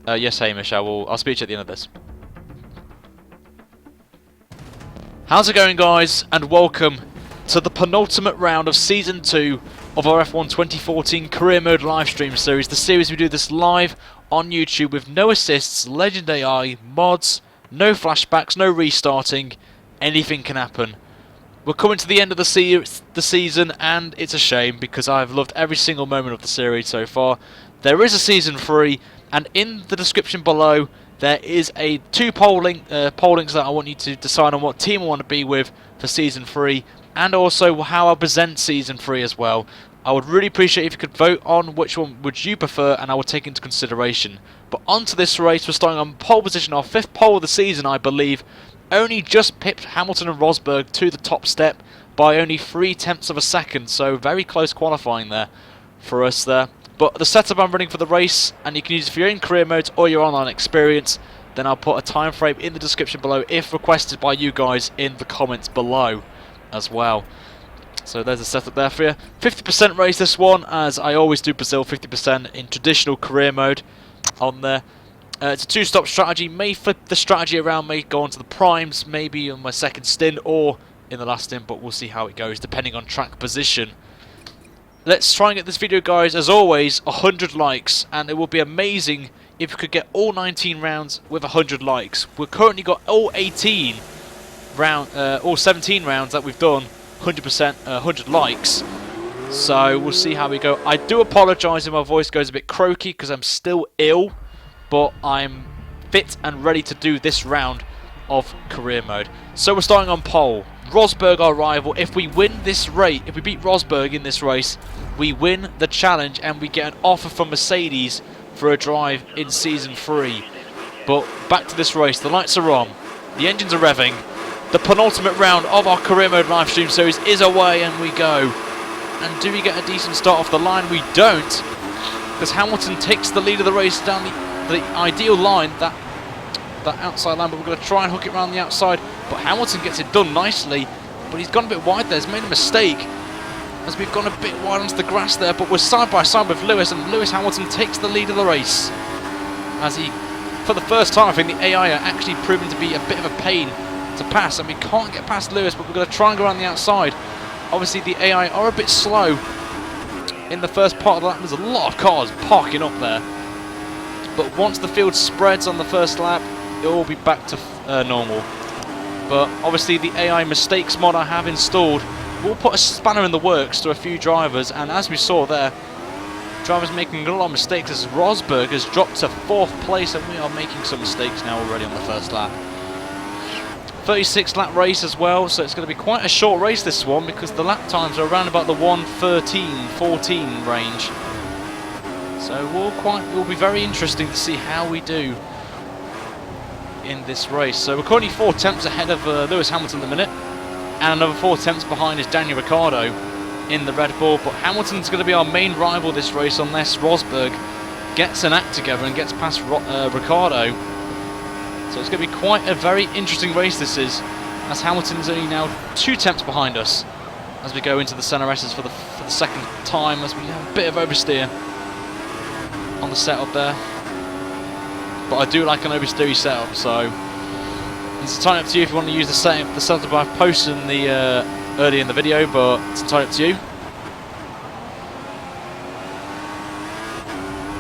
Yes, Hamish, I'll speak to you at the end of this. How's it going, guys? And welcome to the penultimate round of Season 2 of our F1 2014 Career Mode livestream series. The series we do this live on YouTube with no assists, Legend AI, mods, no flashbacks, no restarting. Anything can happen. We're coming to the end of the season, and it's a shame because I've loved every single moment of the series so far. There is a Season 3, and in the description below there is two poll links that I want you to decide on what team I want to be with for Season 3, and also how I present Season 3 as well. I would really appreciate if you could vote on which one would you prefer, and I will take into consideration. But onto this race, we're starting on pole position, our 5th pole of the season, I believe. Only just pipped Hamilton and Rosberg to the top step by only 0.3 of a second, so very close qualifying there for us there. But the setup I'm running for the race, and you can use it for your own career modes or your online experience, then I'll put a time frame in the description below if requested by you guys in the comments below as well. So there's a setup there for you. 50% race this one, as I always do Brazil, 50% in traditional career mode on there. It's a 2-stop strategy, may flip the strategy around, may go on to the primes, maybe on my second stint or in the last stint, but we'll see how it goes depending on track position. Let's try and get this video, guys, as always, 100 likes, and it will be amazing if we could get all 19 rounds with 100 likes. We've currently got all 17 rounds that we've done 100 likes, so we'll see how we go. I do apologise if my voice goes a bit croaky because I'm still ill, but I'm fit and ready to do this round of career mode. So we're starting on pole. Rosberg, our rival. If we win this race, if we beat Rosberg in this race, we win the challenge and we get an offer from Mercedes for a drive in Season 3. But back to this race. The lights are on. The engines are revving. The penultimate round of our career mode live stream series is away, and we go. And do we get a decent start off the line? We don't, because Hamilton takes the lead of the race down the ideal line, that outside line, but we're going to try and hook it around the outside. But Hamilton gets it done nicely, but he's gone a bit wide there. He's made a mistake as we've gone a bit wide onto the grass there, but we're side by side with Lewis, and Lewis Hamilton takes the lead of the race. As he, for the first time, I think the AI are actually proving to be a bit of a pain to pass, and we can't get past Lewis, but we're going to try and go around the outside. Obviously the AI are a bit slow in the first part of the lap. There's a lot of cars parking up there, but once the field spreads on the first lap, it will be back to normal. But obviously the AI mistakes mod I have installed will put a spanner in the works to a few drivers, and as we saw there, drivers making a lot of mistakes as Rosberg has dropped to 4th place, and we are making some mistakes now already on the first lap. 36 lap race as well, so it's going to be quite a short race this one, because the lap times are around about the 1:13-14 range. So will be very interesting to see how we do in this race. So we're currently 4 tenths ahead of Lewis Hamilton at the minute, and another 4 tenths behind is Daniel Ricciardo in the Red Bull. But Hamilton's going to be our main rival this race unless Rosberg gets an act together and gets past Ricciardo. So it's going to be quite a very interesting race this is, as Hamilton's only now 2 tenths behind us as we go into the Senna S's for the second time, as we have a bit of oversteer on the setup there. But I do like an oversteery setup, so it's entirely up to you if you want to use the setup I've posted in the earlier in the video, but it's entirely up to you.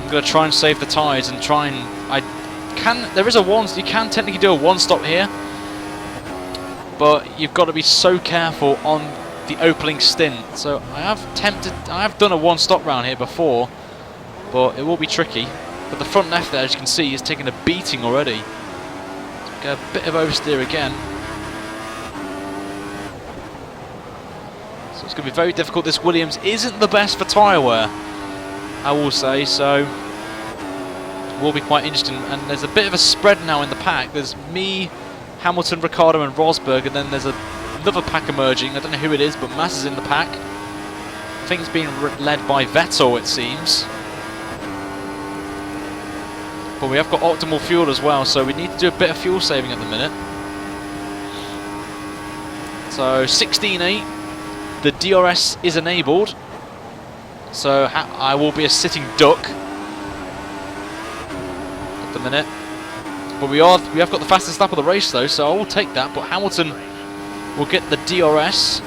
I'm going to try and save the tyres and try and you can technically do a 1-stop here, but you've got to be so careful on the opening stint. So I have done a 1-stop round here before, but it will be tricky. But the front left there, as you can see, is taking a beating already. Get a bit of oversteer again. So it's going to be very difficult. This Williams isn't the best for tyre wear, I will say, so it will be quite interesting. And there's a bit of a spread now in the pack. There's me, Hamilton, Ricciardo and Rosberg, and then there's another pack emerging. I don't know who it is, but Massa's in the pack. I think it's being led by Vettel, it seems. But we have got optimal fuel as well, so we need to do a bit of fuel saving at the minute. So 16.8, the DRS is enabled, so I will be a sitting duck at the minute. But we have got the fastest lap of the race though, so I will take that. But Hamilton will get the DRS.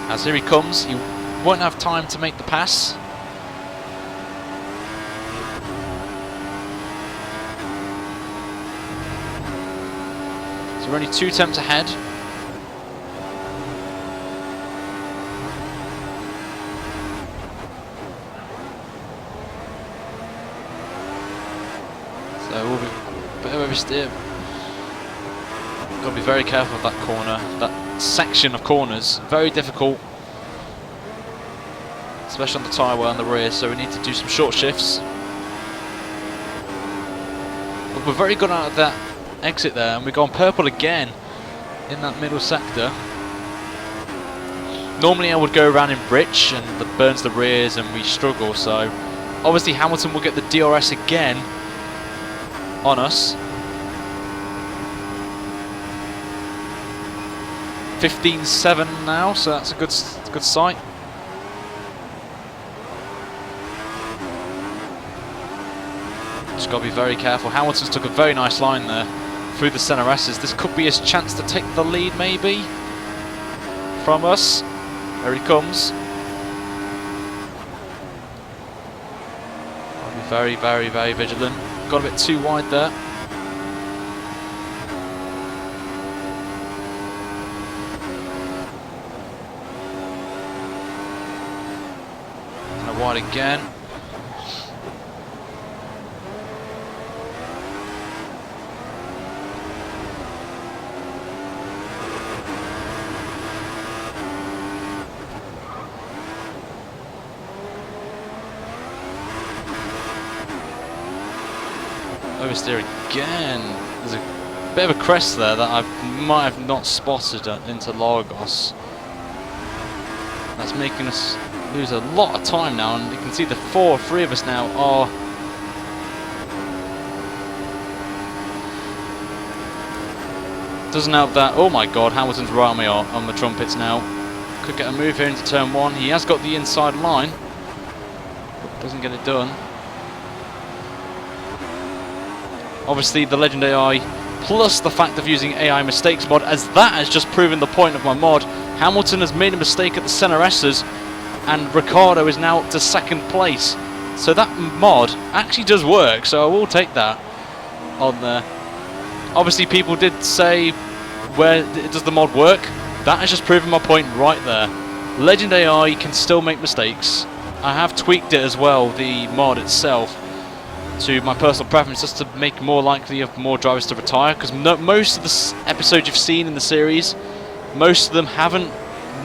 As here he comes, he won't have time to make the pass. So we're only 2 attempts ahead. So we'll be a bit of oversteer. Got to be very careful of that corner, that section of corners. Very difficult, especially on the tyre well in the rear. So we need to do some short shifts. But we're very good out of that exit there, and we've gone purple again in that middle sector. Normally I would go around in Rich and that burns the rears and we struggle, so obviously Hamilton will get the DRS again on us. 15.7 now, so that's a good sight. Just got to be very careful. Hamilton's took a very nice line there through the centre S's. This could be his chance to take the lead, maybe, from us. There he comes. Got to be very, very, very vigilant. Got a bit too wide there. And wide again. Oversteer again. There's a bit of a crest there that I might have not spotted into Lagos. That's making us lose a lot of time now, and you can see the three of us now are doesn't help that. Oh my god, Hamilton's right on me on the trumpets now. Could get a move here into turn 1. He has got the inside line, but doesn't get it done. Obviously the Legend AI, plus the fact of using AI mistakes mod, as that has just proven the point of my mod. Hamilton has made a mistake at the centre S's, and Ricciardo is now up to 2nd place. So that mod actually does work, so I will take that on there. Obviously people did say, where does the mod work? That has just proven my point right there. Legend AI can still make mistakes. I have tweaked it as well, the mod itself, to my personal preference, just to make more likely of more drivers to retire, because most of the episodes you've seen in the series, most of them haven't,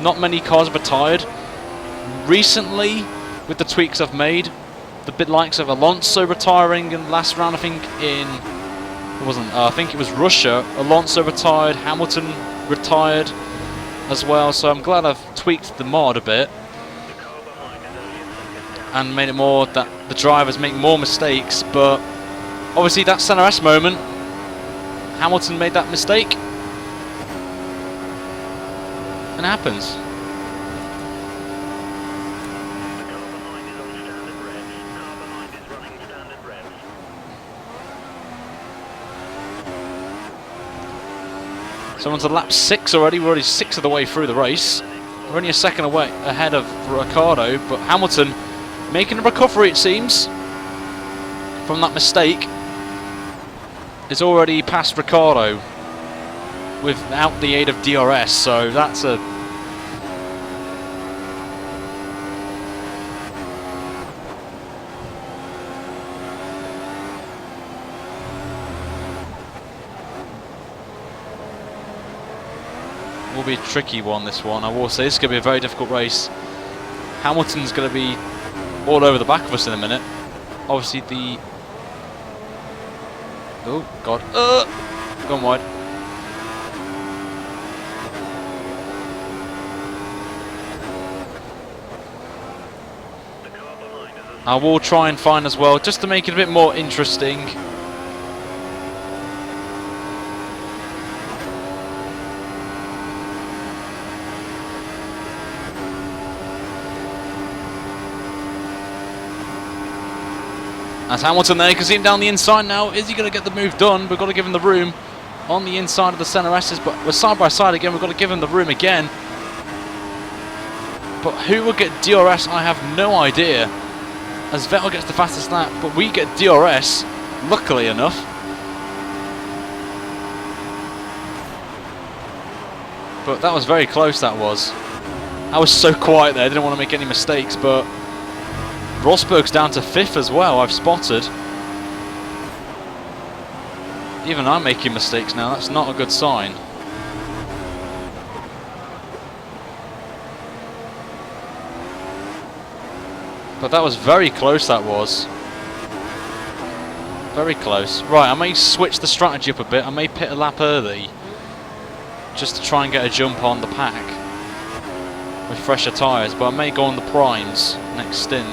not many cars have retired. Recently, with the tweaks I've made, the bit likes of Alonso retiring in the last round, I think I think it was Russia, Alonso retired, Hamilton retired as well, so I'm glad I've tweaked the mod a bit and made it more that the drivers make more mistakes. But obviously that centre S moment, Hamilton made that mistake, and it happens. Someone's at lap 6 already. We're already 6 of the way through the race. We're only a second away ahead of Ricciardo, but Hamilton making a recovery, it seems, from that mistake. Is already past Ricciardo without the aid of DRS, so that's a will be a tricky one, this one. I will say this is going to be a very difficult race. Hamilton's going to be all over the back of us in a minute. Obviously the... oh, God. Gone wide. I will try and find as well, just to make it a bit more interesting. That's Hamilton there. You can see him down the inside now. Is he going to get the move done? We've got to give him the room on the inside of the center S's, but we're side by side again. We've got to give him the room again. But who will get DRS, I have no idea, as Vettel gets the fastest lap, but we get DRS, luckily enough. But that was very close, that was. I was so quiet there, I didn't want to make any mistakes, but Rosberg's down to 5th as well, I've spotted. Even I'm making mistakes now, that's not a good sign. But that was very close, that was. Very close. Right, I may switch the strategy up a bit, I may pit a lap early, just to try and get a jump on the pack with fresher tyres, but I may go on the primes next stint.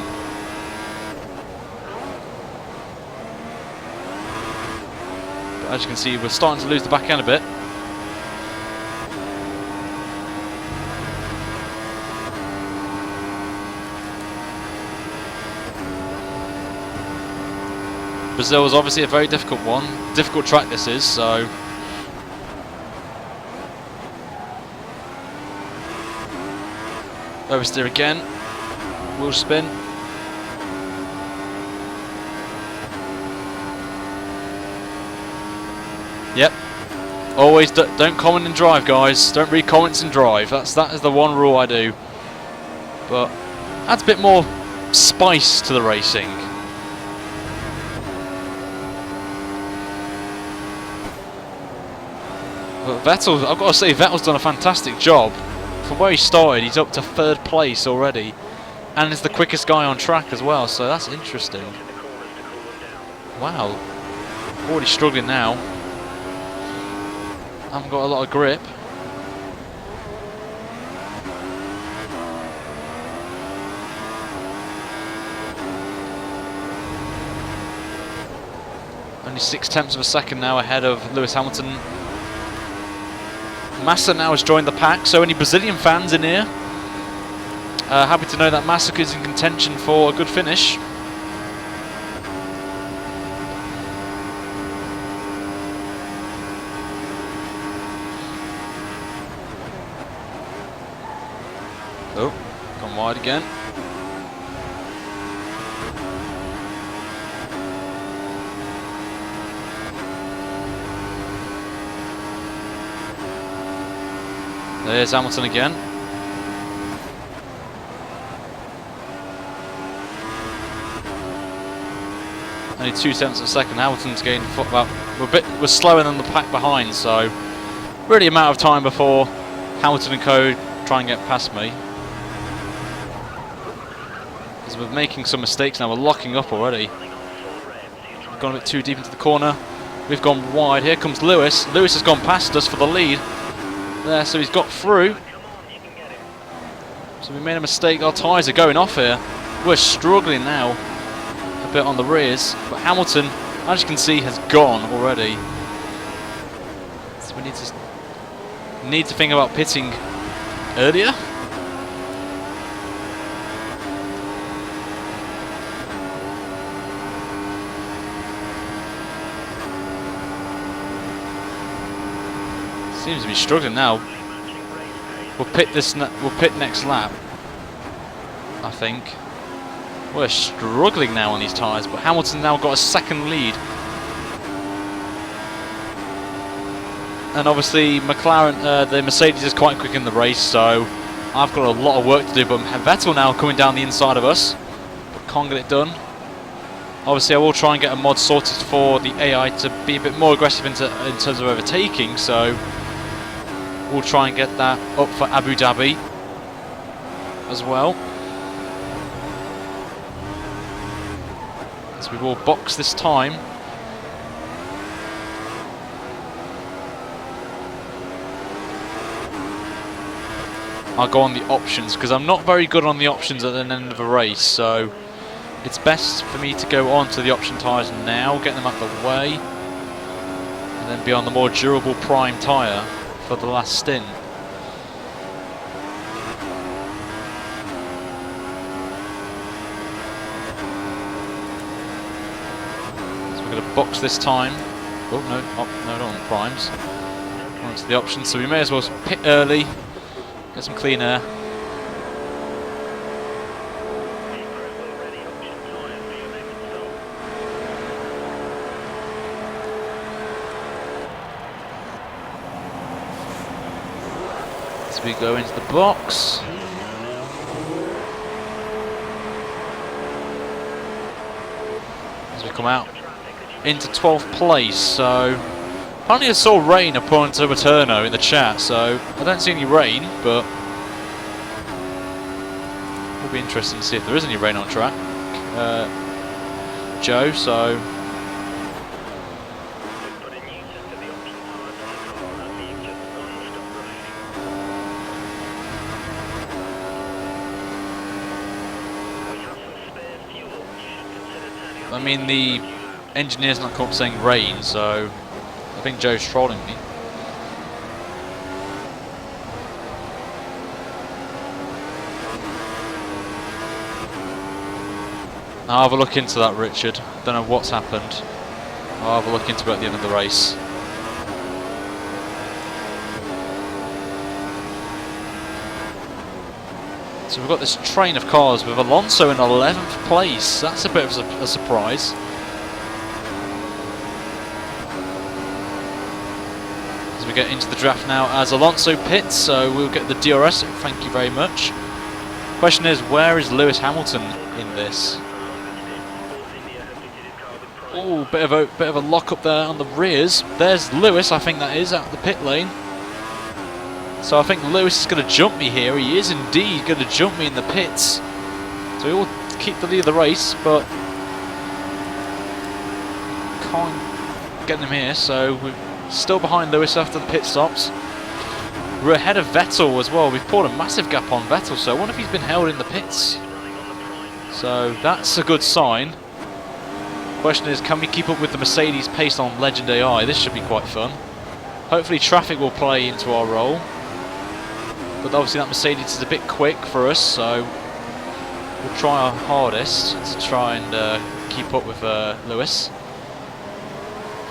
But as you can see, we're starting to lose the back end a bit. Brazil is obviously a very difficult one. Difficult track this is, so oversteer again, wheel spin. Yep. Always don't comment and drive, guys. Don't read comments and drive. That is the one rule I do. But adds a bit more spice to the racing. But Vettel, I've got to say, Vettel's done a fantastic job. From where he started, he's up to 3rd place already, and is the quickest guy on track as well, so that's interesting. Wow, already struggling now. Haven't got a lot of grip. Only 6/10 of a second now ahead of Lewis Hamilton. Massa now has joined the pack, so any Brazilian fans in here, happy to know that Massa is in contention for a good finish. Oh, gone wide again. There's Hamilton again. Only 2/10 of a second. Hamilton's gained. Well, we're slower than the pack behind, so really a matter of time before Hamilton and co try and get past me. Because we're making some mistakes now. We're locking up already. We've gone a bit too deep into the corner. We've gone wide. Here comes Lewis. Lewis has gone past us for the lead. There, so he's got through. So we made a mistake. Our tyres are going off here. We're struggling now a bit on the rears, but Hamilton, as you can see, has gone already. So we need to think about pitting earlier. Seems to be struggling now. We'll pit next lap, I think. We're struggling now on these tyres, but Hamilton now got a 2nd lead. And obviously McLaren, the Mercedes is quite quick in the race, so I've got a lot of work to do. But Vettel now coming down the inside of us, but can't get it done. Obviously I will try and get a mod sorted for the AI to be a bit more aggressive in terms of overtaking, so we'll try and get that up for Abu Dhabi as well. So we will box this time. I'll go on the options because I'm not very good on the options at the end of a race, so it's best for me to go on to the option tyres now, get them out of the way, and then be on the more durable prime tyre for the last stint. box this time. Oh no, no, not on the primes. Onto the options, so we may as well pit early, get some clean air. As we go into the box. As we come out into 12th place, so apparently I saw rain according to Returno in the chat, so I don't see any rain, but it'll be interesting to see if there is any rain on track. Joe, so I mean the engineer's not come up saying rain, so I think Joe's trolling me. I'll have a look into that, Richard. Don't know what's happened. I'll have a look into it at the end of the race. So we've got this train of cars with Alonso in 11th place. That's a bit of a surprise. As we get into the draft now as Alonso pits, so we'll get the DRS, so thank you very much. Question is, where is Lewis Hamilton in this? Oh, bit of a lock up there on the rears. There's Lewis, I think that is, at the pit lane. So I think Lewis is going to jump me here. He is indeed going to jump me in the pits. So we will keep the lead of the race, but can't get him here. So we're still behind Lewis after the pit stops. We're ahead of Vettel as well. We've poured a massive gap on Vettel, so I wonder if he's been held in the pits. So that's a good sign. Question is, can we keep up with the Mercedes pace on Legend AI? This should be quite fun. Hopefully traffic will play into our role. But obviously that Mercedes is a bit quick for us, so we'll try our hardest to try and keep up with Lewis.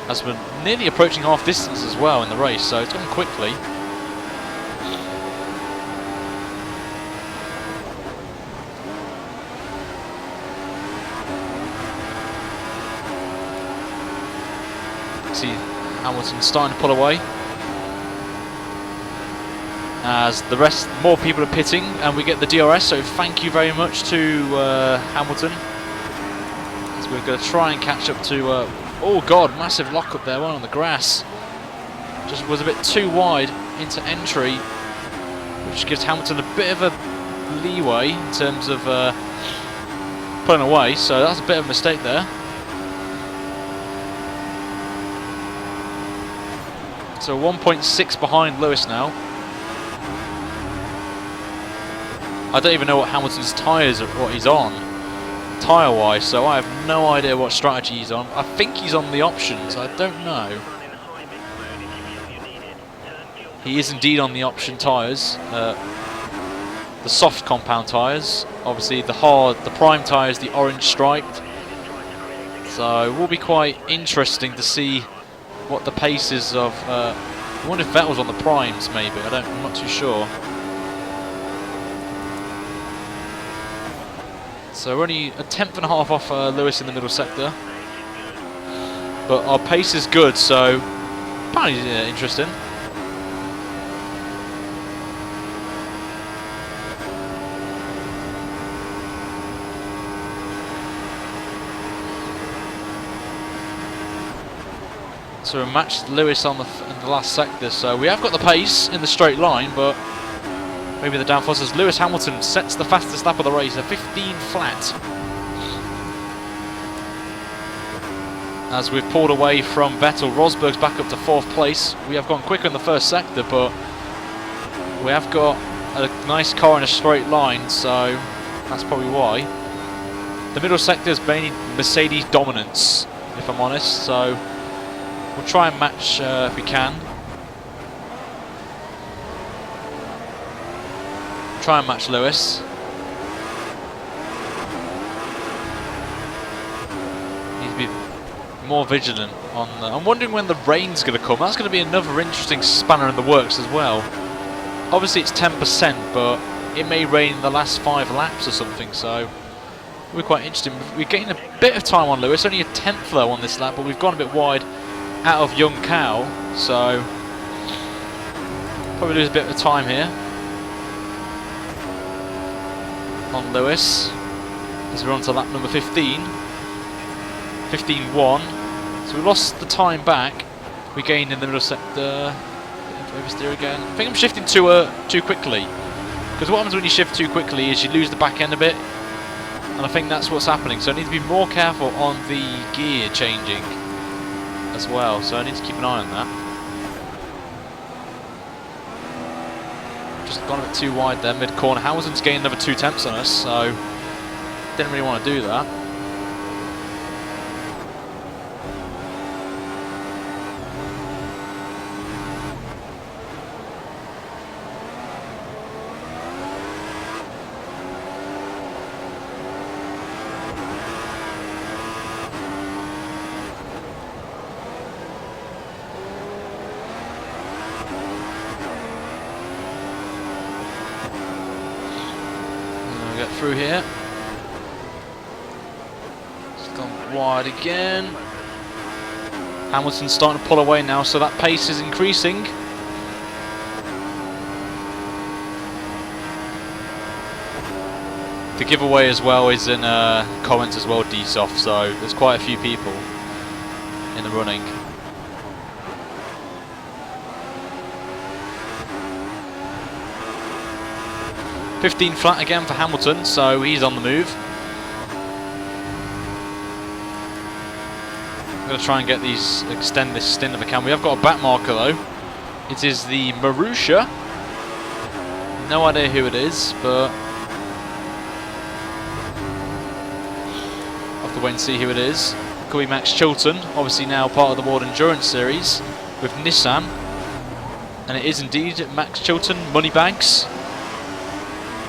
As we're nearly approaching half distance as well in the race, so it's going quickly. See Hamilton starting to pull away. As the rest, more people are pitting, and we get the DRS, so thank you very much to Hamilton. As we're going to try and catch up to, oh god, massive lock up there, one on the grass. Just was a bit too wide into entry, which gives Hamilton a bit of a leeway in terms of pulling away, so that's a bit of a mistake there. So 1.6 behind Lewis now. I don't even know what Hamilton's tyres are, what he's on, tyre-wise, so I have no idea what strategy he's on. I think he's on the options, I don't know. He is indeed on the option tyres, the soft compound tyres. Obviously the prime tyre is the orange striped. So it will be quite interesting to see what the paces of, I wonder if Vettel's on the primes maybe, I'm not too sure. So we're only a tenth and a half off Lewis in the middle sector. But our pace is good, so apparently interesting. So we matched Lewis on in the last sector, so we have got the pace in the straight line, but maybe the downforce is Lewis Hamilton sets the fastest lap of the race, a 15 flat. As we've pulled away from Vettel, Rosberg's back up to 4th place. We have gone quicker in the first sector, but we have got a nice car in a straight line, so that's probably why. The middle sector is mainly Mercedes dominance, if I'm honest, so we'll try and match if we can. Try and match Lewis. Needs to be more vigilant on I'm wondering when the rain's going to come. That's going to be another interesting spanner in the works as well. Obviously it's 10%, but it may rain in the last 5 laps or something, so it'll be quite interesting. We're getting a bit of time on Lewis, only a 10th though on this lap, but we've gone a bit wide out of Young Cow, so probably lose a bit of time here on Lewis as we're on to lap number 15. 15.1. So we lost the time back. We gained in the middle sector. Oversteer again. I think I'm shifting too quickly. Because what happens when you shift too quickly is you lose the back end a bit. And I think that's what's happening. So I need to be more careful on the gear changing as well. So I need to keep an eye on that. Just gone a bit too wide there, mid-corner. Hamilton's gained another 2 tenths on us, so didn't really want to do that. Through here. It's gone wide again. Hamilton's starting to pull away now, so that pace is increasing. The giveaway as well is in comments as well, DSoft, so there's quite a few people in the running. .15 flat again for Hamilton, so he's on the move. I'm going to try and get these, extend this stint if I can. We have got a back marker though. It is the Marussia. No idea who it is, but I'll have to wait and see who it is. Could be Max Chilton, obviously now part of the World Endurance Series with Nissan. And it is indeed Max Chilton, Moneybags,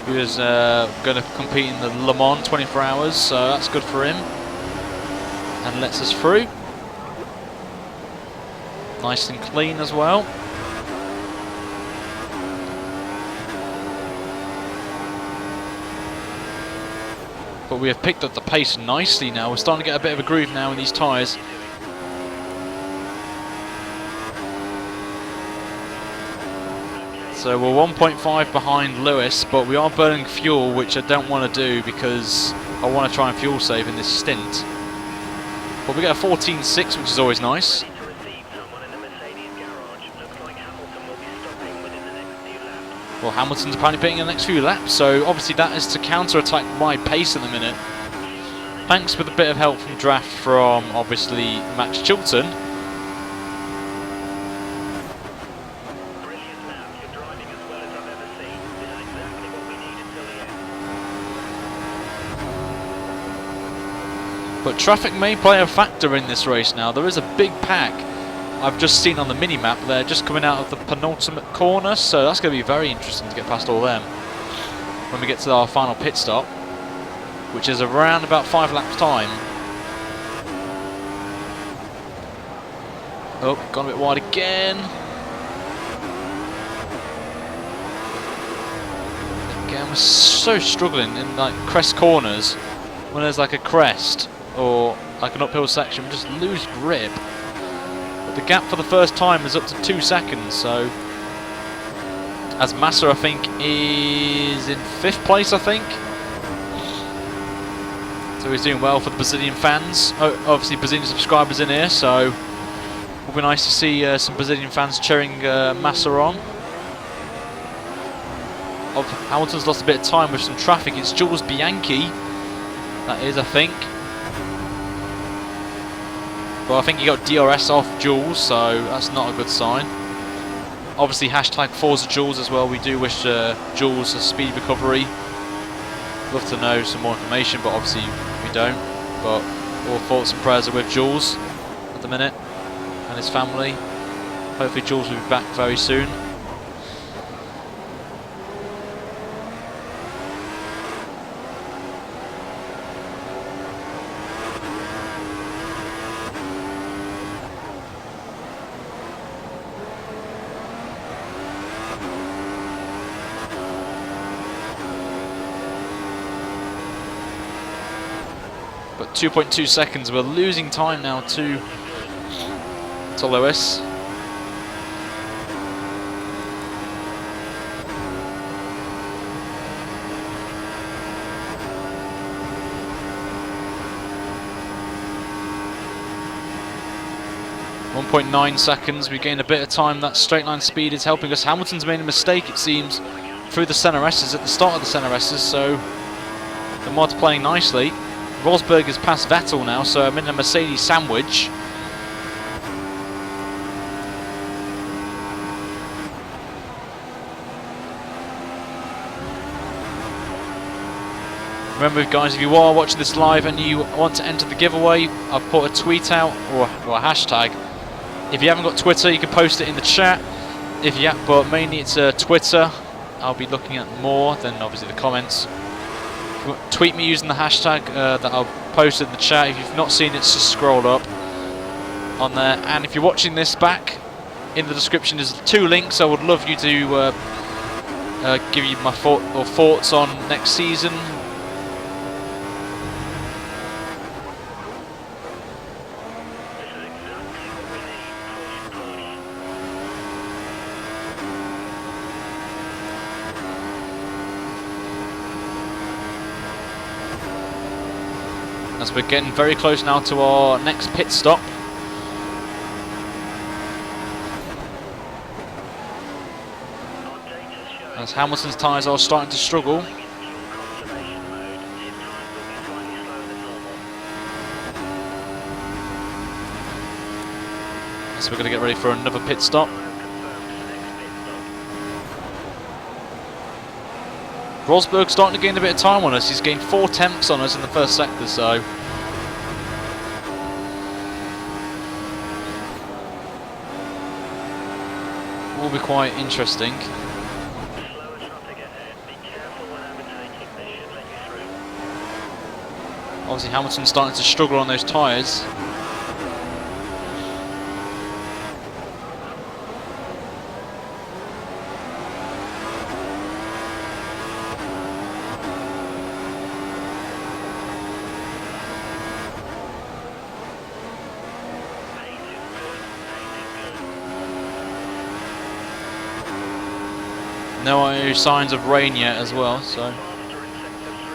who is going to compete in the Le Mans 24 hours, so that's good for him. And lets us through. Nice and clean as well. But we have picked up the pace nicely now. We're starting to get a bit of a groove now in these tyres. So we're 1.5 behind Lewis, but we are burning fuel, which I don't want to do because I want to try and fuel save in this stint. But we get a 14.6, which is always nice. Well, Hamilton's apparently being in the next few laps, so obviously that is to counter-attack my pace at the minute. Thanks with a bit of help from draft from, obviously, Max Chilton. But traffic may play a factor in this race now. There is a big pack I've just seen on the mini-map. They're just coming out of the penultimate corner, so that's going to be very interesting to get past all them when we get to our final pit stop, which is around about 5 laps time. Oh, gone a bit wide again. Again, we're so struggling in like crest corners when there's like a crest or like an uphill section. We just lose grip. But the gap for the first time is up to 2 seconds, so as Massa, I think, is in 5th place, I think. So he's doing well for the Brazilian fans. Oh, obviously Brazilian subscribers in here, so it'll be nice to see some Brazilian fans cheering Massa on. Hamilton's lost a bit of time with some traffic. It's Jules Bianchi, that is, I think. But I think he got DRS off Jules, so that's not a good sign. Obviously, hashtag Forza Jules as well. We do wish Jules a speedy recovery. Love to know some more information, but obviously we don't. But all thoughts and prayers are with Jules at the minute and his family. Hopefully Jules will be back very soon. Got 2.2 seconds. We're losing time now to Lewis. .9 seconds. We gain a bit of time. That straight line speed is helping us. Hamilton's made a mistake, it seems, through the centre S's at the start of the centre S's, so the mod's playing nicely. Rosberg has passed Vettel now, so I'm in a Mercedes sandwich. Remember guys, if you are watching this live and you want to enter the giveaway, I've put a tweet out or a hashtag. If you haven't got Twitter, you can post it in the chat. But mainly it's Twitter. I'll be looking at more than obviously the comments. Tweet me using the hashtag that I'll post in the chat. If you've not seen it, just scroll up on there. And if you're watching this back, in the description there's 2 links. I would love you to give you my thoughts on next season. As we're getting very close now to our next pit stop. As Hamilton's tyres are starting to struggle. So we're going to get ready for another pit stop. Rosberg's starting to gain a bit of time on us. He's gained 4 tenths on us in the first sector, so will be quite interesting. Obviously Hamilton's starting to struggle on those tyres. No signs of rain yet as well, so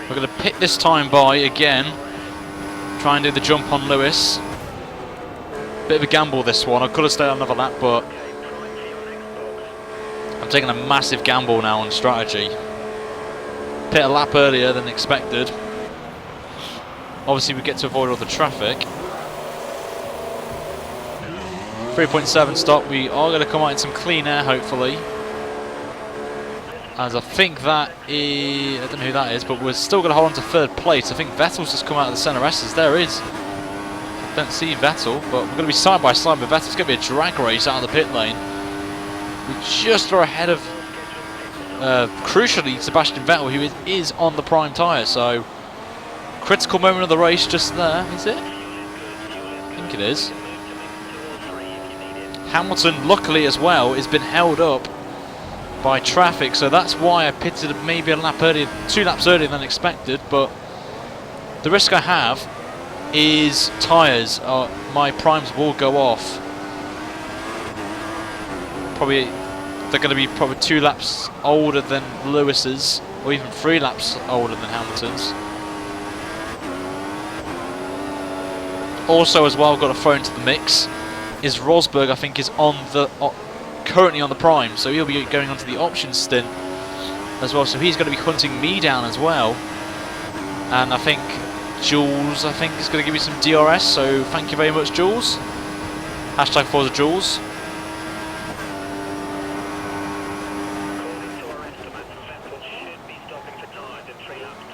we're going to pit this time by again. Try and do the jump on Lewis. Bit of a gamble this one. I could have stayed on another lap, but I'm taking a massive gamble now on strategy. Pit a lap earlier than expected. Obviously we get to avoid all the traffic. 3.7 stop. We are going to come out in some clean air hopefully. As I think that is, I don't know who that is, but we're still going to hold on to 3rd place. I think Vettel's just come out of the centre S's. There is. Don't see Vettel, but we're going to be side by side with Vettel. It's going to be a drag race out of the pit lane. We just are ahead of, crucially, Sebastian Vettel, who is on the prime tyre. So, critical moment of the race just there, is it? I think it is. Hamilton, luckily as well, has been held up by traffic, so that's why I pitted maybe a lap earlier, 2 laps earlier than expected. But the risk I have is tyres. My primes will go off. Probably they're going to be probably 2 laps older than Lewis's, or even 3 laps older than Hamilton's. Also, as well, I've got to throw into the mix is Rosberg. I think is on the currently on the prime, so he'll be going on to the options stint as well, so he's going to be hunting me down as well. And I think Jules, is going to give me some DRS, so thank you very much, Jules. Hashtag Forza Jules.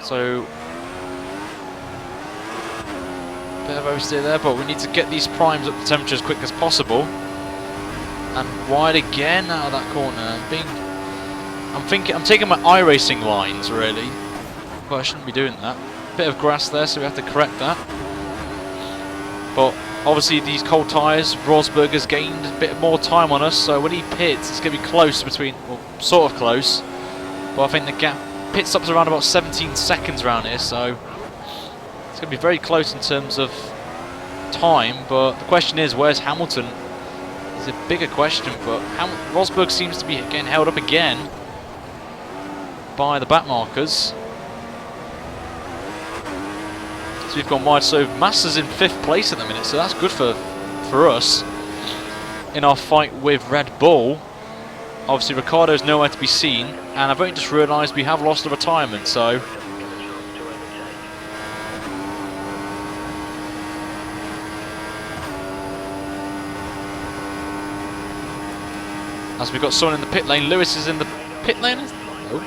So bit of oversteer there, but we need to get these primes up to temperature as quick as possible. And wide again out of that corner. I'm taking my iRacing lines really. Well, I shouldn't be doing that. Bit of grass there, so we have to correct that. But obviously these cold tyres, Rosberg has gained a bit more time on us, so when he pits, it's going to be close between, well, sort of close. But I think the gap pit stops around about 17 seconds around here, so It's going to be very close in terms of time, but the question is, where's Hamilton? It's a bigger question, but Rosberg seems to be getting held up again by the back markers. So we've gone wide, so Massa's in 5th place at the minute, so that's good for us in our fight with Red Bull. Obviously Ricciardo's nowhere to be seen, and I've only just realised we have lost a retirement, so as we've got someone in the pit lane. Lewis is in the pit lane? No.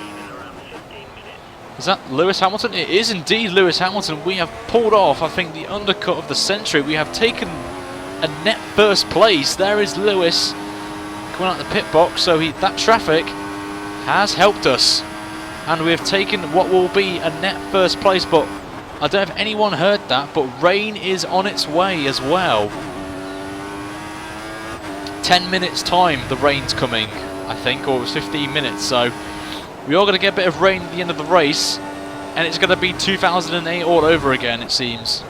Is that Lewis Hamilton? It is indeed Lewis Hamilton. We have pulled off, I think, the undercut of the century. We have taken a net 1st place. There is Lewis coming out the pit box, so that traffic has helped us. And we have taken what will be a net 1st place, but I don't know if anyone heard that, but rain is on its way as well. 10 minutes time the rain's coming, I think, or it was 15 minutes, so we are going to get a bit of rain at the end of the race, and it's going to be 2008 all over again, it seems.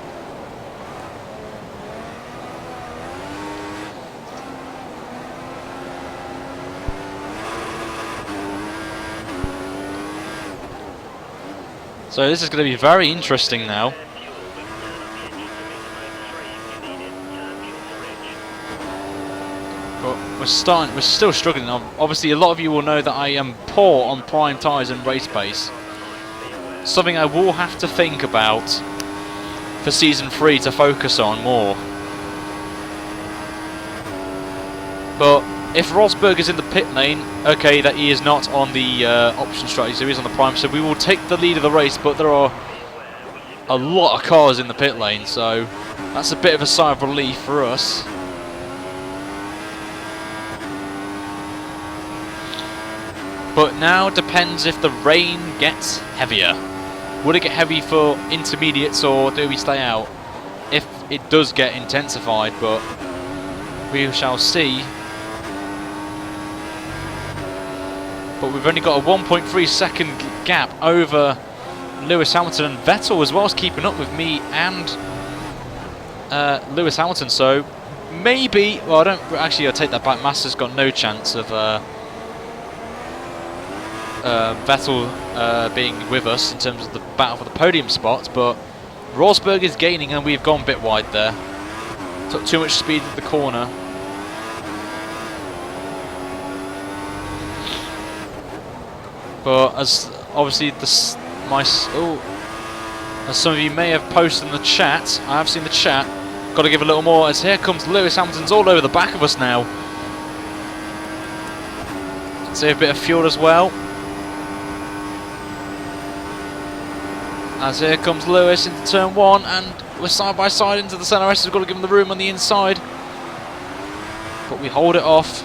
So this is going to be very interesting now. We're still struggling. Obviously, a lot of you will know that I am poor on prime tyres and race pace. Something I will have to think about for Season 3 to focus on more. But if Rosberg is in the pit lane, okay, that he is not on the option strategy, so he's on the prime, so we will take the lead of the race, but there are a lot of cars in the pit lane, so that's a bit of a sigh of relief for us. But now depends if the rain gets heavier. Would it get heavy for intermediates, or do we stay out? If it does get intensified, but we shall see. But we've only got a 1.3 second gap over Lewis Hamilton, and Vettel as well is keeping up with me and Lewis Hamilton, so maybe, well, I'll take that back. Massa's got no chance of Vettel being with us in terms of the battle for the podium spot, but Rosberg is gaining, and we've gone a bit wide there. Took too much speed at the corner. But as obviously as some of you may have posted in the chat, I have seen the chat. Got to give a little more, as here comes Lewis Hamilton's all over the back of us now. Save a bit of fuel as well. As here comes Lewis into turn 1, and we're side by side into the centre. Rest has got to give him the room on the inside, but we hold it off.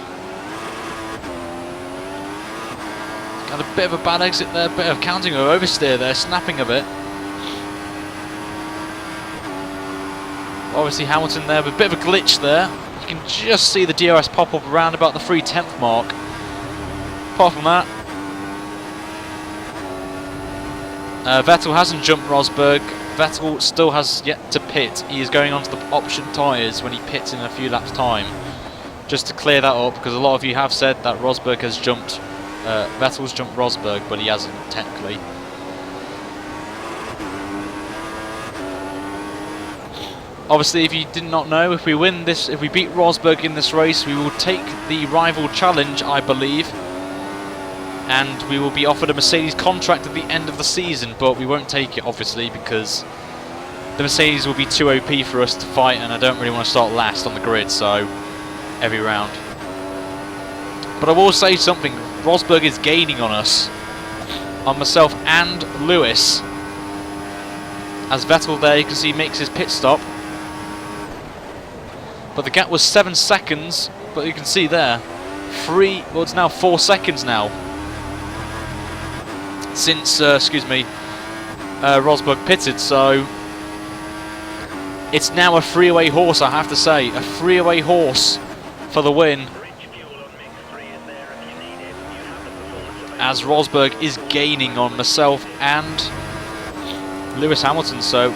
Got a bit of a bad exit there, bit of counting or oversteer there, snapping a bit. Obviously Hamilton there with a bit of a glitch there. You can just see the DRS pop up around about the 3/10 mark. Apart from that, Vettel hasn't jumped Rosberg. Vettel still has yet to pit. He is going onto the option tyres when he pits in a few laps' time. Just to clear that up, because a lot of you have said that Rosberg has jumped, Vettel's jumped Rosberg, but he hasn't technically. Obviously, if you did not know, if we win this, if we beat Rosberg in this race, we will take the rival challenge, I believe. And we will be offered a Mercedes contract at the end of the season, but we won't take it, obviously, because the Mercedes will be too OP for us to fight, and I don't really want to start last on the grid, so every round. But I will say something, Rosberg is gaining on us, on myself and Lewis. As Vettel there, you can see, makes his pit stop. But the gap was 7 seconds, but you can see there, well, it's now 4 seconds now. Since, Rosberg pitted, so it's now a three-way horse, I have to say. A three-way horse for the win. As Rosberg is gaining on myself and Lewis Hamilton, so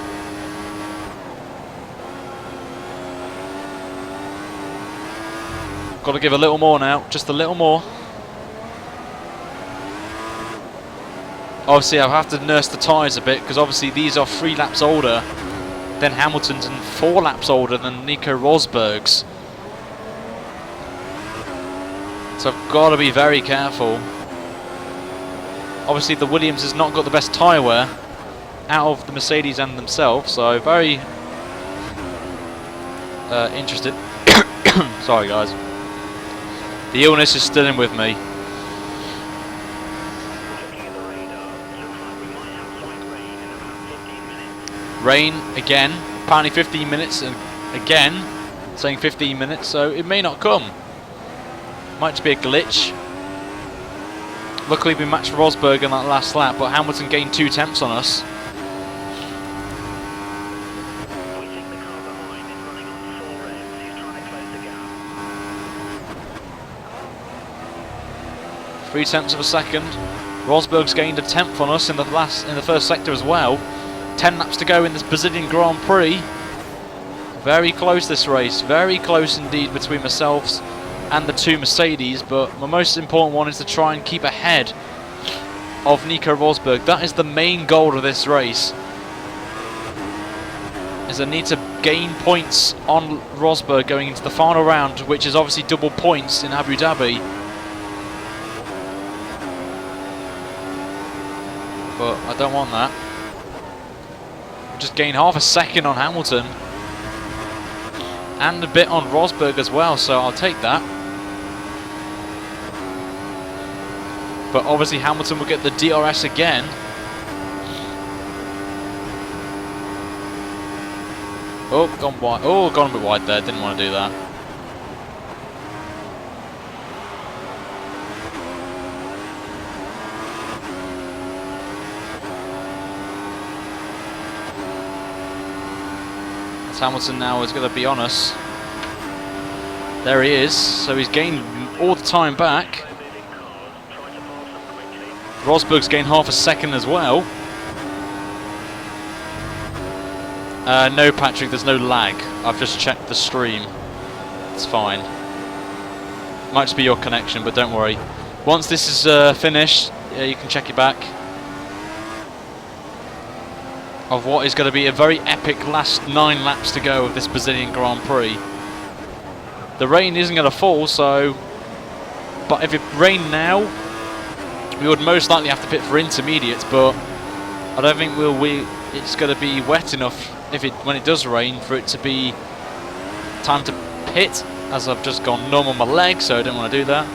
Got to give a little more now, just a little more. Obviously, I'll have to nurse the tyres a bit because obviously these are 3 laps older than Hamilton's and 4 laps older than Nico Rosberg's. So I've got to be very careful. Obviously, the Williams has not got the best tyre wear out of the Mercedes and themselves, so very interested. Sorry, guys. The illness is still in with me. Rain again, apparently 15 minutes, and again saying 15 minutes, so it may not come. Might just be a glitch. Luckily we matched Rosberg in that last lap, but Hamilton gained 2 tenths on us. Three tenths of a second. Rosberg's gained a tenth on us in the first sector as well. 10 laps to go in this Brazilian Grand Prix. Very close this race, very close indeed between myself and the 2 Mercedes, but my most important one is to try and keep ahead of Nico Rosberg. That is the main goal of this race, is I need to gain points on Rosberg going into the final round, which is obviously double points in Abu Dhabi. But I don't want that. Just gain half a second on Hamilton and a bit on Rosberg as well, so I'll take that. But obviously Hamilton will get the DRS again. Oh, gone wide. Oh, gone a bit wide there. Didn't want to do that. Hamilton now is going to be on us. There he is, so he's gained all the time back. Rosberg's gained half a second as well. No, Patrick, there's no lag. I've just checked the stream. It's fine. Might just be your connection, but don't worry. Once this is finished, you can check it back. Of what is going to be a very epic last 9 laps to go of this Brazilian Grand Prix. The rain isn't going to fall, so... But if it rained now, we would most likely have to pit for intermediates, but I don't think it's going to be wet enough when it does rain for it to be time to pit, as I've just gone numb on my leg, so I don't want to do that.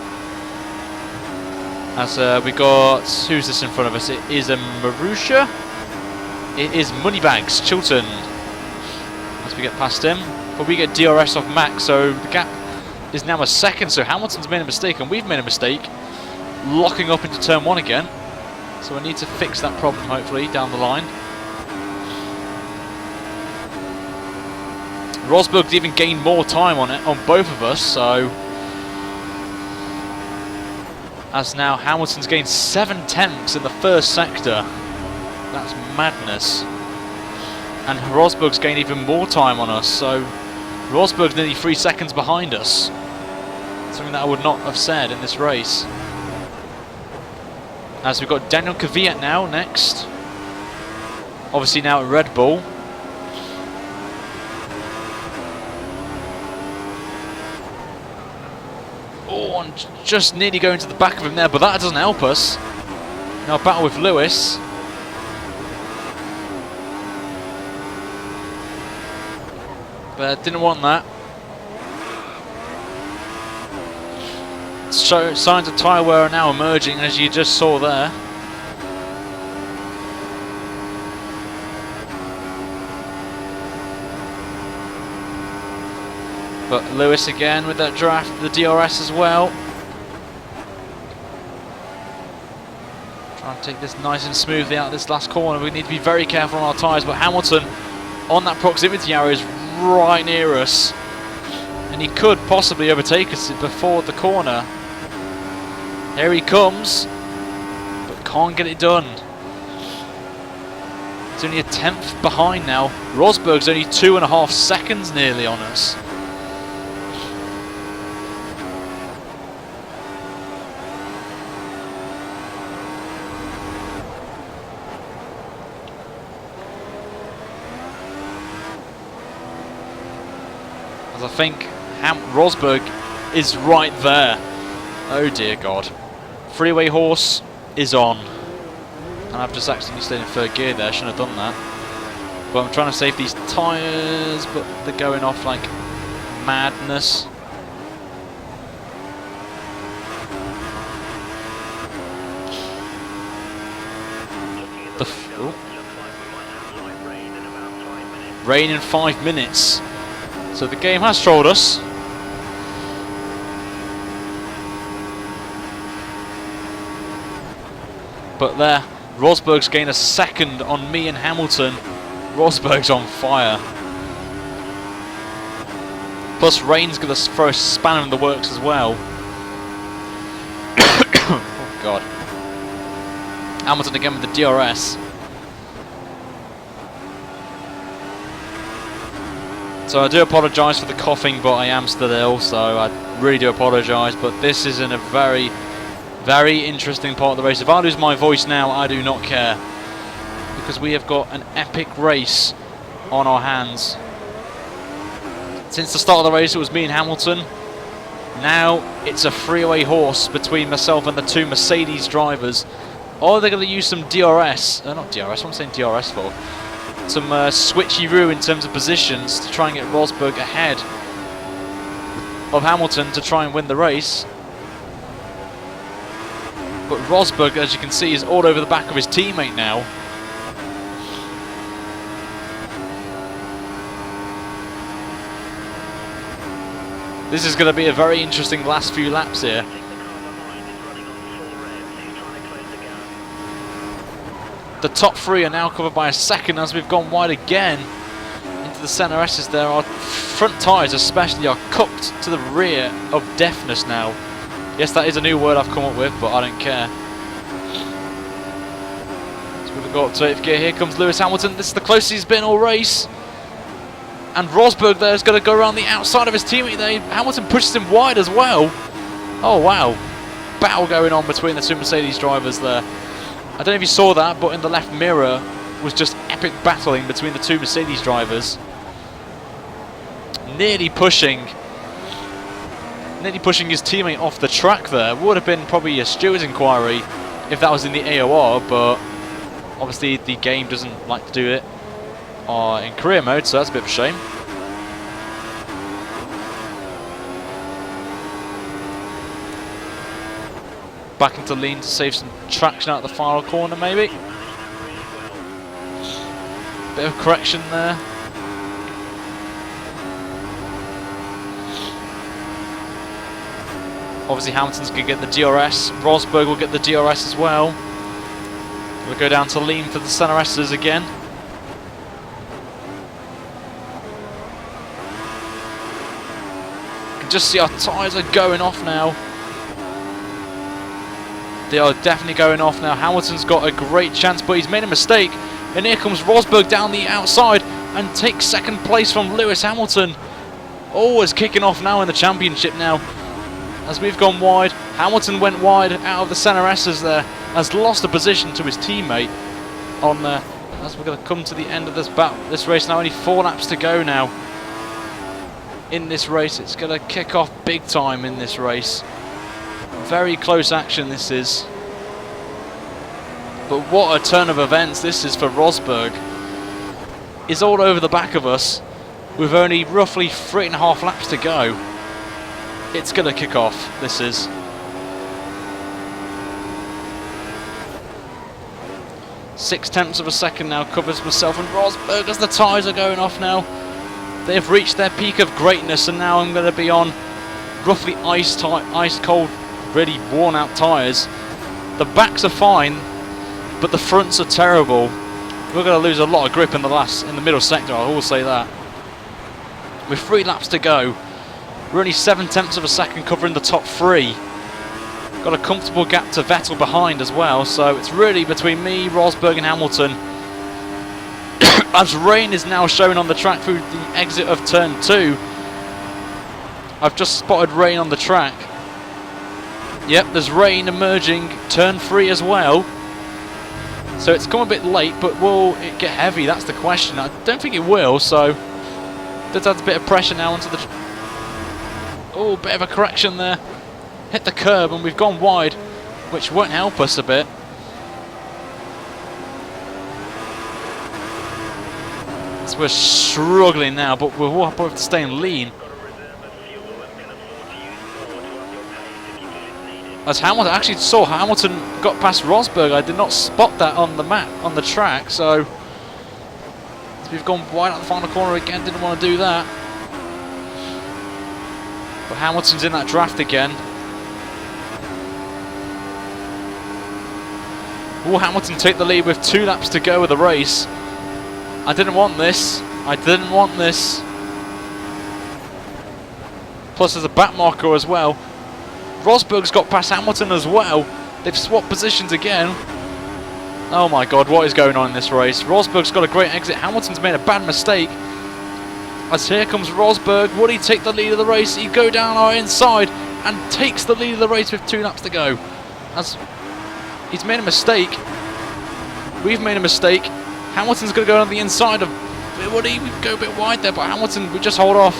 As we got... Who's this in front of us? It is a Marussia. It is Moneybags, Chilton, as we get past him. But we get DRS off Max, so the gap is now a second. So Hamilton's made a mistake, and we've made a mistake, locking up into turn 1 again. So we need to fix that problem, hopefully, down the line. Rosberg's even gained more time on it, on both of us, so... As now Hamilton's gained 7 tenths in the first sector. That's madness. And Rosberg's gained even more time on us, so Rosberg's nearly 3 seconds behind us. Something that I would not have said in this race. As we've got Daniel Kvyat now next. Obviously now at Red Bull. Oh, and just nearly going to the back of him there, but that doesn't help us. Now battle with Lewis. But didn't want that. So signs of tyre wear are now emerging, as you just saw there. But Lewis again with that draft, the DRS as well. Trying to take this nice and smoothly out of this last corner. We need to be very careful on our tyres, but Hamilton on that proximity arrow is right near us, and he could possibly overtake us before the corner. Here he comes, but can't get it done. It's only a tenth behind now. Rosberg's only 2.5 seconds nearly on us. As I think Rosberg is right there. Oh dear God. Freeway horse is on. And I've just accidentally stayed in third gear there, shouldn't have done that. But I'm trying to save these tyres, but they're going off like madness. Rain in 5 minutes. So the game has trolled us. But there, Rosberg's gained a second on me and Hamilton. Rosberg's on fire. Plus rain's going to throw a spanner in the works as well. Oh God. Hamilton again with the DRS. So I do apologise for the coughing, but I am still ill, so I really do apologise. But this is in a very, very interesting part of the race. If I lose my voice now, I do not care. Because we have got an epic race on our hands. Since the start of the race, it was me and Hamilton. Now it's a freeway horse between myself and the two Mercedes drivers. Or they're going to use some DRS. Not DRS, what am I saying DRS for? Some switcheroo in terms of positions to try and get Rosberg ahead of Hamilton to try and win the race. But Rosberg, as you can see, is all over the back of his teammate now. This is going to be a very interesting last few laps here. The top three are now covered by a second as we've gone wide again into the centre S's there. Our front tyres especially are cooked to the rear of deafness now. Yes, that is a new word I've come up with, but I don't care. So we've got up to 8th gear. Here comes Lewis Hamilton. This is the closest he's been all race. And Rosberg there is going to go around the outside of his teammate there. Hamilton pushes him wide as well. Oh wow. Battle going on between the two Mercedes drivers there. I don't know if you saw that, but in the left mirror was just epic battling between the two Mercedes drivers. Nearly pushing his teammate off the track there. Would have been probably a steward's inquiry if that was in the AOR, but obviously the game doesn't like to do it in career mode, so that's a bit of a shame. Back into lean to save some traction out of the final corner, maybe. Bit of correction there. Obviously Hamilton's going to get the DRS. Rosberg will get the DRS as well. We'll go down to lean for the centre S's again. You can just see our tyres are going off now. They are definitely going off now. Hamilton's got a great chance, but he's made a mistake. And here comes Rosberg down the outside and takes second place from Lewis Hamilton. Always kicking off now in the championship now. As we've gone wide, Hamilton went wide out of the centre S's there. Has lost a position to his teammate on there. As we're going to come to the end of this race now. Only 4 laps to go now in this race. It's going to kick off big time in this race. Very close action this is. But what a turn of events this is for Rosberg. He's all over the back of us with only roughly 3.5 laps to go. It's going to kick off, this is. .6 of a second now covers myself and Rosberg as the tyres are going off now. They've reached their peak of greatness, and now I'm going to be on roughly ice cold, really worn out tyres. The backs are fine, but the fronts are terrible. We're going to lose a lot of grip in the middle sector, I will say that. With 3 laps to go, we're only 0.7 of a second covering the top 3. Got a comfortable gap to Vettel behind as well, so it's really between me, Rosberg and Hamilton. As rain is now showing on the track through the exit of turn 2. I've just spotted rain on the track. Yep, there's rain emerging turn 3 as well. So it's come a bit late, but will it get heavy? That's the question. I don't think it will, so that adds a bit of pressure now onto the Oh, bit of a correction there. Hit the curb and we've gone wide, which won't help us a bit. So we're struggling now, but we're all both staying lean. As Hamilton, I actually saw Hamilton got past Rosberg. I did not spot that on the map, on the track, so we've gone wide out the final corner again, didn't want to do that. But Hamilton's in that draft again. Will Hamilton take the lead with 2 laps to go of the race? I didn't want this. I didn't want this. Plus there's a back marker as well. Rosberg's got past Hamilton as well. They've swapped positions again. Oh my god, what is going on in this race? Rosberg's got a great exit. Hamilton's made a bad mistake. As here comes Rosberg. Would he take the lead of the race? He'd go down our inside and takes the lead of the race with 2 laps to go. As he's made a mistake. We've made a mistake. Hamilton's going to go on the inside of... Would he go a bit wide there? But Hamilton, we just hold off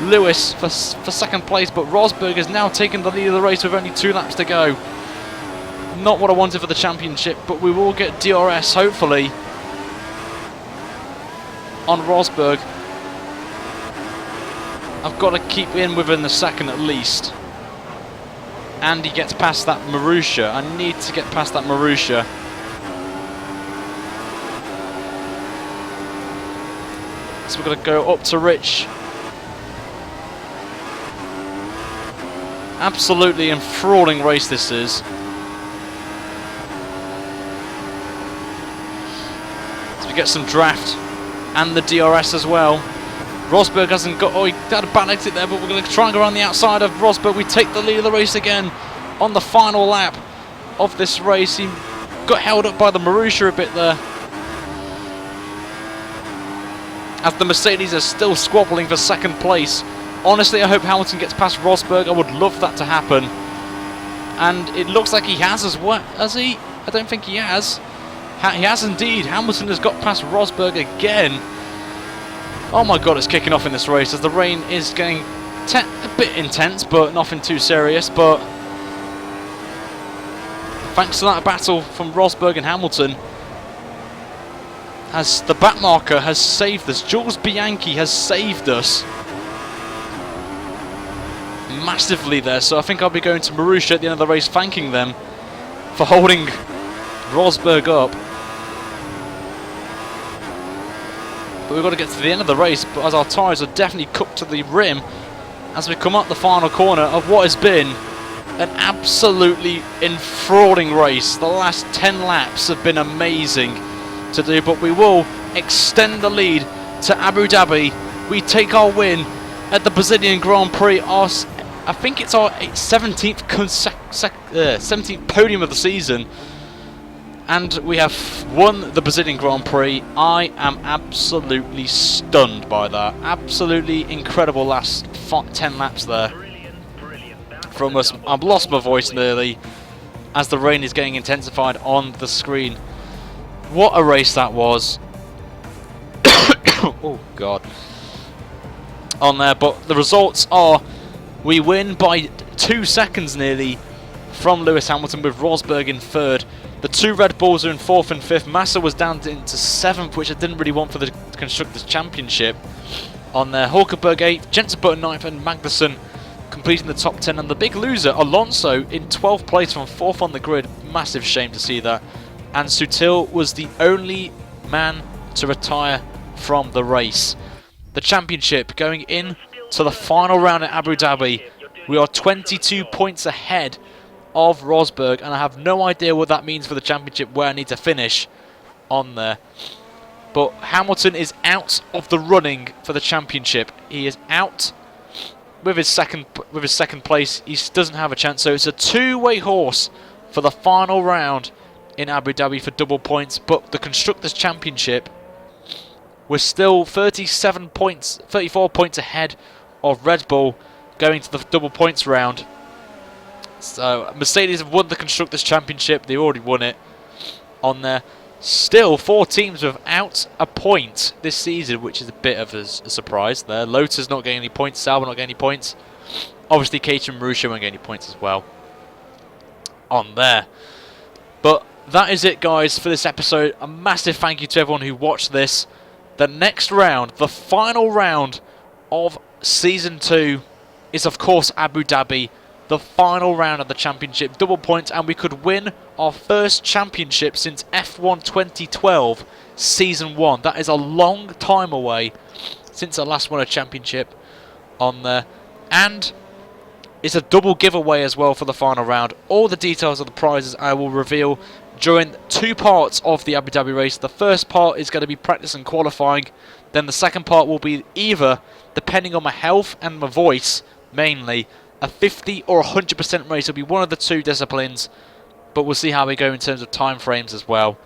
Lewis for second place, but Rosberg has now taken the lead of the race with only 2 laps to go. Not what I wanted for the championship, but we will get DRS, hopefully, on Rosberg. I've got to keep in within the second at least. And he gets past that Marussia. I need to get past that Marussia. So we're going to go up to Rich. Absolutely enthralling race this is. So we get some draft and the DRS as well. Rosberg hasn't got... Oh, he had a bad exit there, but we're going to try and go around the outside of Rosberg. We take the lead of the race again on the final lap of this race. He got held up by the Marussia a bit there, as the Mercedes are still squabbling for second place. Honestly, I hope Hamilton gets past Rosberg. I would love that to happen. And it looks like he has as well. Has he? I don't think he has. He has indeed. Hamilton has got past Rosberg again. Oh my god, it's kicking off in this race as the rain is getting a bit intense, but nothing too serious. But thanks to that battle from Rosberg and Hamilton, as the back marker has saved us. Jules Bianchi has saved us massively there, so I think I'll be going to Marussia at the end of the race, thanking them for holding Rosberg up. But we've got to get to the end of the race, but as our tyres are definitely cooked to the rim as we come up the final corner of what has been an absolutely enthralling race. The last 10 laps have been amazing to do, but we will extend the lead to Abu Dhabi. We take our win at the Brazilian Grand Prix. I think it's our 17th 17th podium of the season, and we have won the Brazilian Grand Prix. I am absolutely stunned by that. Absolutely incredible last 10 laps there from us. I've lost my voice nearly as the rain is getting intensified on the screen. What a race that was. Oh god. On there, but the results are we win by 2 seconds nearly from Lewis Hamilton, with Rosberg in 3rd. The 2 Red Bulls are in 4th and 5th. Massa was down into 7th, which I didn't really want for the Constructors' Championship. On there, Hulkenberg 8th, Jensen Button 9th, and Magnussen completing the top 10. And the big loser, Alonso, in 12th place from 4th on the grid. Massive shame to see that. And Sutil was the only man to retire from the race. The championship going in to the final round at Abu Dhabi. We are 22 points ahead of Rosberg, and I have no idea what that means for the championship, where I need to finish on there. But Hamilton is out of the running for the championship. He is out with his second place. He doesn't have a chance, so it's a 2-way horse for the final round in Abu Dhabi for double points. But the Constructors' Championship, we're still 34 points ahead of Red Bull going to the double points round. So Mercedes have won the Constructors' Championship. They already won it on there. Still 4 teams without a point this season, which is a bit of a surprise there. Lotus not getting any points, Sauber not getting any points. Obviously, Keita and Marussia won't get any points as well on there. But that is it, guys, for this episode. A massive thank you to everyone who watched this. The next round, the final round of Season 2, is of course Abu Dhabi. The final round of the championship, double points, and we could win our first championship since F1 2012 Season 1. That is a long time away since I last won a championship on there. And it's a double giveaway as well for the final round. All the details of the prizes I will reveal during 2 parts of the Abu Dhabi race. The first part is going to be practice and qualifying. Then the second part will be either, depending on my health and my voice mainly, a 50 or 100% race. It'll be one of the 2 disciplines, but we'll see how we go in terms of time frames as well.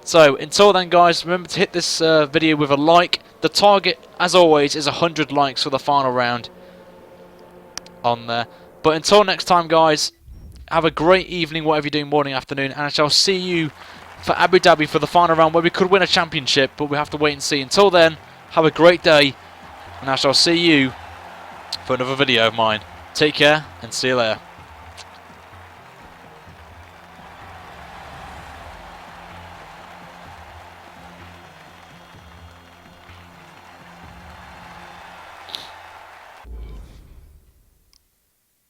So until then, guys, remember to hit this video with a like. The target, as always, is 100 likes for the final round on there. But until next time, guys, have a great evening, whatever you're doing, morning, afternoon, and I shall see you for Abu Dhabi for the final round where we could win a championship, but we have to wait and see. Until then, have a great day, and I shall see you for another video of mine. Take care, and see you later.